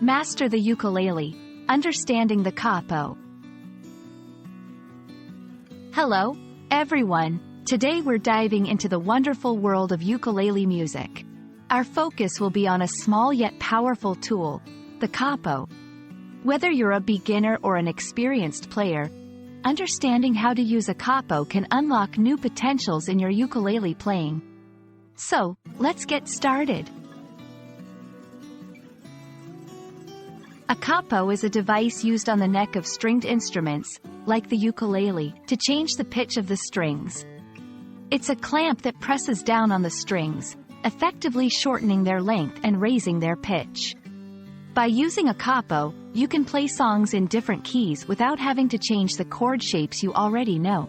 Master the ukulele, understanding the capo. Hello, everyone. Today we're diving into the wonderful world of ukulele music. Our focus will be on a small yet powerful tool, the capo. Whether you're a beginner or an experienced player, understanding how to use a capo can unlock new potentials in your ukulele playing. So, let's get started. A capo is a device used on the neck of stringed instruments, like the ukulele, to change the pitch of the strings. It's a clamp that presses down on the strings, effectively shortening their length and raising their pitch. By using a capo, you can play songs in different keys without having to change the chord shapes you already know.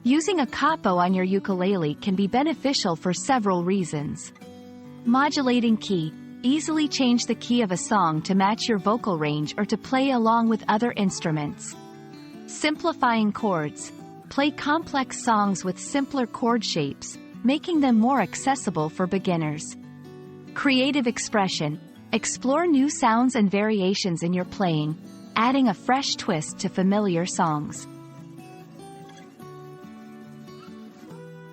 Using a capo on your ukulele can be beneficial for several reasons. Modulating key. Easily change the key of a song to match your vocal range or to play along with other instruments. Simplifying chords. Play complex songs with simpler chord shapes, making them more accessible for beginners. Creative expression. Explore new sounds and variations in your playing, adding a fresh twist to familiar songs.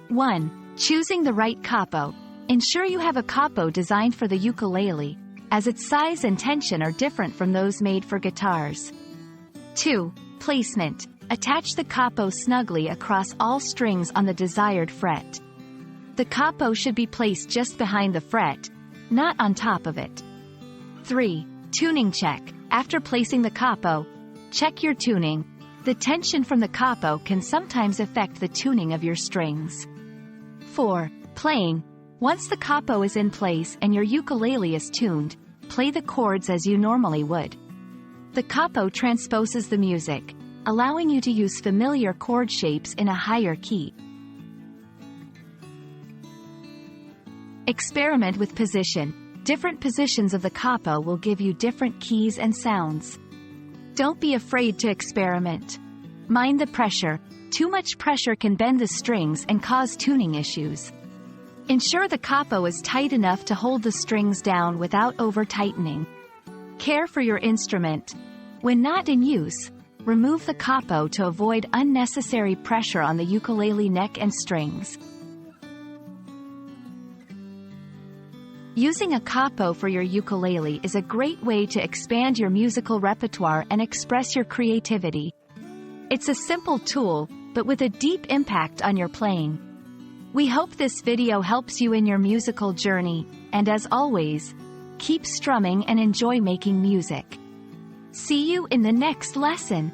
1. Choosing the right capo. Ensure you have a capo designed for the ukulele, as its size and tension are different from those made for guitars. 2. Placement. Attach the capo snugly across all strings on the desired fret. The capo should be placed just behind the fret, not on top of it. 3. Tuning check. After placing the capo, check your tuning. The tension from the capo can sometimes affect the tuning of your strings. 4. Playing. Once the capo is in place and your ukulele is tuned, play the chords as you normally would. The capo transposes the music, allowing you to use familiar chord shapes in a higher key. Experiment with position. Different positions of the capo will give you different keys and sounds. Don't be afraid to experiment. Mind the pressure. Too much pressure can bend the strings and cause tuning issues. Ensure the capo is tight enough to hold the strings down without over-tightening. Care for your instrument. When not in use, remove the capo to avoid unnecessary pressure on the ukulele neck and strings. Using a capo for your ukulele is a great way to expand your musical repertoire and express your creativity. It's a simple tool, but with a deep impact on your playing. We hope this video helps you in your musical journey, and as always, keep strumming and enjoy making music. See you in the next lesson.